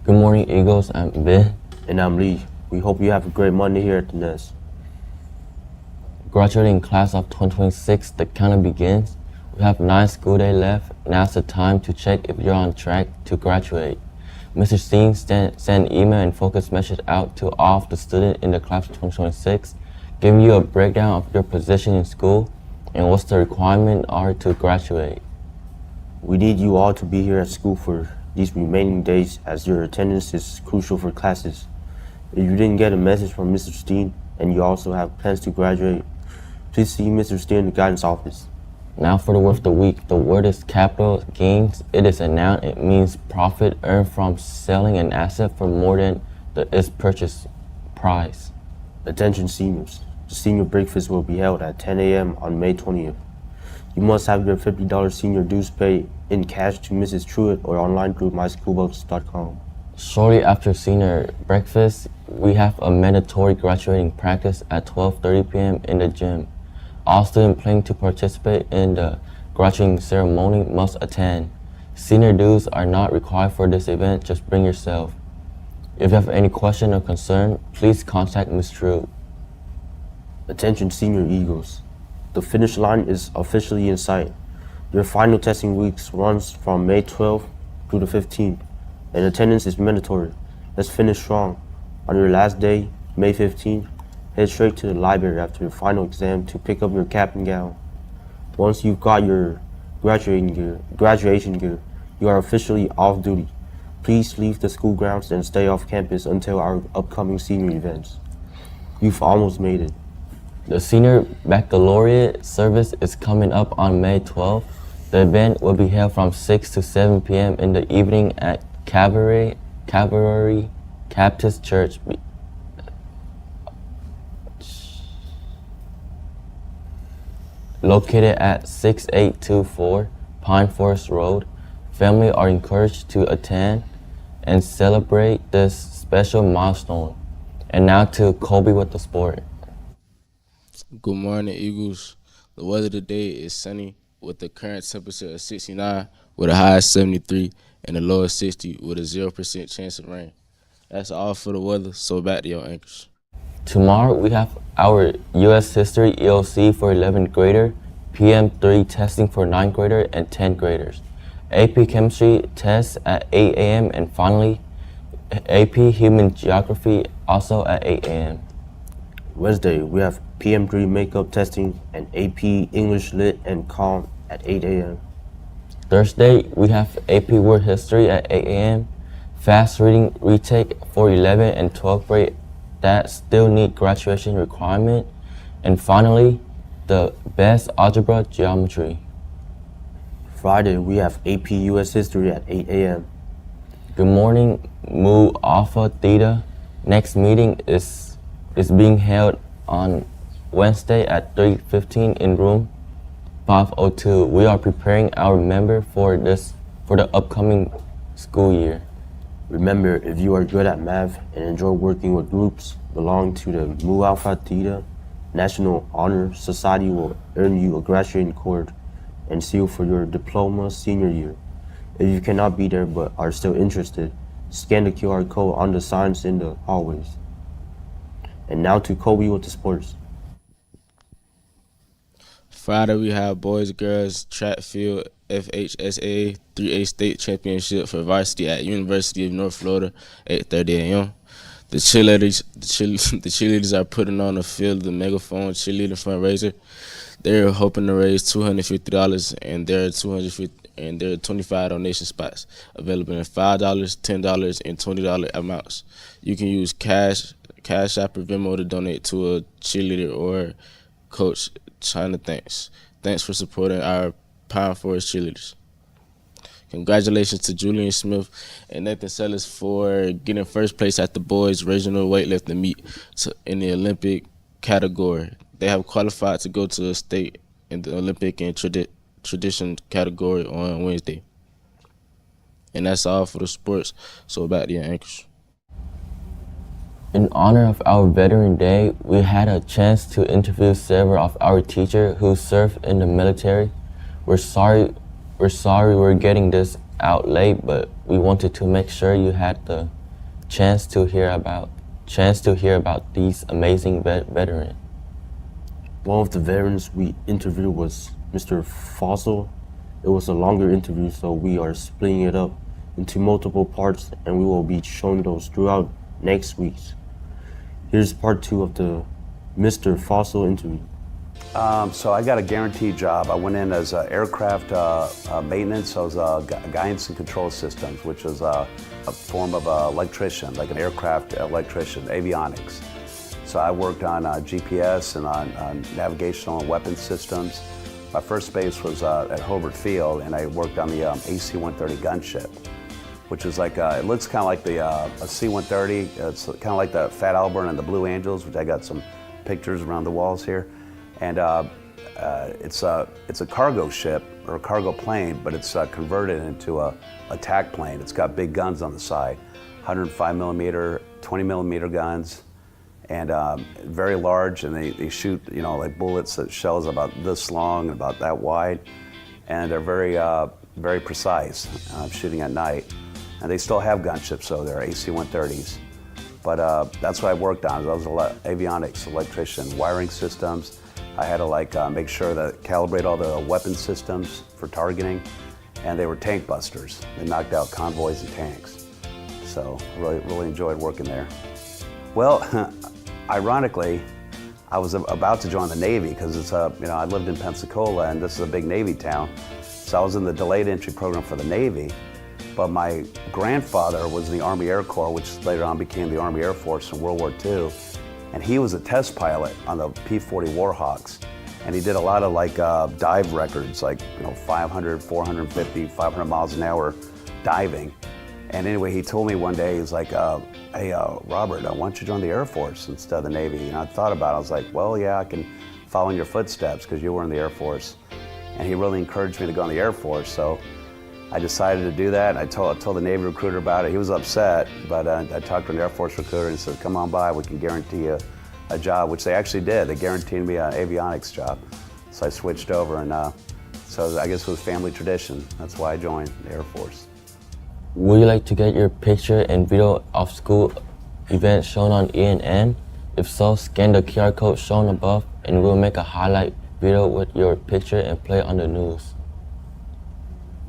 Good morning, Eagles. I'm Ben. And I'm Lee. We hope you have a great Monday here at the Nest. Graduating class of 2026, the countdown begins. We have 9 school days left. Now's the time to check if you're on track to graduate. Mr. Steen sent an email and focus message out to all of the students in the class of 2026, giving you a breakdown of your position in school and what's the requirement are to graduate. We need you all to be here at school for these remaining days as your attendance is crucial for classes. If you didn't get a message from Mr. Steen and you also have plans to graduate, please see Mr. Steen in the guidance office. Now for the word of the week. The word is capital gains. It is a noun. It means profit earned from selling an asset for more than its purchase price. Attention seniors. The senior breakfast will be held at 10 a.m. on May 20th. You must have your $50 senior dues paid in cash to Mrs. Truitt or online through myschoolbooks.com. Shortly after senior breakfast, we have a mandatory graduating practice at 12:30 p.m. in the gym. All students planning to participate in the graduating ceremony must attend. Senior dues are not required for this event, just bring yourself. If you have any question or concern, please contact Ms. Truitt. Attention senior Eagles. The finish line is officially in sight. Your final testing weeks runs from May 12th through the 15th, and attendance is mandatory. Let's finish strong. On your last day, May 15th, head straight to the library after your final exam to pick up your cap and gown. Once you've got your graduation gear, you are officially off duty. Please leave the school grounds and stay off campus until our upcoming senior events. You've almost made it. The senior baccalaureate service is coming up on May 12th. The event will be held from 6 to 7 p.m. in the evening at Calvary Baptist Church, located at 6824 Pine Forest Road. Families are encouraged to attend and celebrate this special milestone. And now to Kobe with the sport. Good morning, Eagles. The weather today is sunny with the current temperature of 69 with a high of 73 and a low of 60 with a 0% chance of rain. That's all for the weather, so back to your anchors. Tomorrow we have our U.S. History EOC for 11th grader, PM3 testing for 9th grader and 10th graders. AP Chemistry tests at 8 a.m. and finally AP Human Geography also at 8 a.m. Wednesday, we have PM3 makeup testing and AP English Lit and Comm at 8 a.m. Thursday, we have AP World History at 8 a.m. Fast reading retake for 11th and 12th grade that still need graduation requirement. And finally, the best algebra geometry. Friday, we have AP US History at 8 a.m. Good morning, Mu Alpha Theta. Next meeting is being held on Wednesday at 3:15 in room 502. We are preparing our member for the upcoming school year. Remember, if you are good at math and enjoy working with groups, belong to the Mu Alpha Theta National Honor Society will earn you a graduating cord and seal for your diploma senior year. If you cannot be there but are still interested, scan the QR code on the signs in the hallways. And now to Kobe with the sports. Friday, we have boys, girls, track field, FHSA 3A state championship for varsity at University of North Florida, 8:30 a.m. The cheerleaders are putting on the field the megaphone cheerleading fundraiser. They're hoping to raise $250, and there are 25 donation spots available in $5, $10, and $20 amounts. You can use Cash App or Venmo to donate to a cheerleader or coach. China thanks. Thanks for supporting our Pine Forest cheerleaders. Congratulations to Julian Smith and Nathan Sellers for getting first place at the boys' regional weightlifting meet in the Olympic category. They have qualified to go to a state in the Olympic and tradition category on Wednesday. And that's all for the sports. So back to your anchors. In honor of our Veteran Day, we had a chance to interview several of our teachers who served in the military. We're sorry we're getting this out late, but we wanted to make sure you had the chance to hear about these amazing veterans. One of the veterans we interviewed was Mr. Fossil. It was a longer interview, so we are splitting it up into multiple parts, and we will be showing those throughout next week's. Here's part 2 of the Mr. Fossil interview. So I got a guaranteed job. I went in as aircraft maintenance. I was guidance and control systems, which is a form of electrician, like an aircraft electrician, avionics. So I worked on GPS and on navigational and weapons systems. My first base was at Hobart Field, and I worked on the AC-130 gunship, which is like, it looks kind of like the a C-130. It's kind of like the Fat Albert and the Blue Angels, which I got some pictures around the walls here. And it's a cargo ship or a cargo plane, but it's converted into a attack plane. It's got big guns on the side, 105 millimeter, 20 millimeter guns, and very large. And they shoot, like bullets, shells about this long and about that wide, and they're very precise, shooting at night. And they still have gunships, so they're AC-130s. But that's what I worked on. I was an avionics electrician, wiring systems. I had to make sure that calibrate all the weapon systems for targeting, and they were tank busters. They knocked out convoys and tanks. So really enjoyed working there. Well, ironically, I was about to join the Navy because it's I lived in Pensacola, and this is a big Navy town. So I was in the delayed entry program for the Navy, but my grandfather was in the Army Air Corps, which later on became the Army Air Force in World War II. And he was a test pilot on the P-40 Warhawks. And he did a lot of dive records, 500, 450, 500 miles an hour diving. And anyway, he told me one day, he's like, hey, Robert, why don't you join the Air Force instead of the Navy? And I thought about it, I was like, well, yeah, I can follow in your footsteps because you were in the Air Force. And he really encouraged me to go in the Air Force. So I decided to do that, and I told the Navy recruiter about it. He was upset, but I talked to an Air Force recruiter and said, come on by, we can guarantee you a job, which they actually did. They guaranteed me an avionics job. So I switched over, and so I guess it was family tradition. That's why I joined the Air Force. Would you like to get your picture and video of school events shown on ENN? If so, scan the QR code shown above, and we'll make a highlight video with your picture and play it on the news.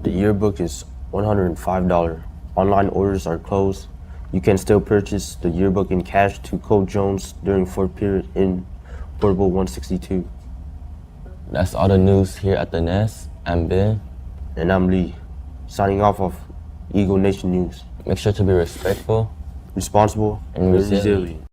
The yearbook is $105. Online orders are closed. You can still purchase the yearbook in cash to Cole Jones during 4th period in Portable 162. That's all the news here at the Nest. I'm Ben. And I'm Lee, signing off of Eagle Nation News. Make sure to be respectful, Responsible, and resilient.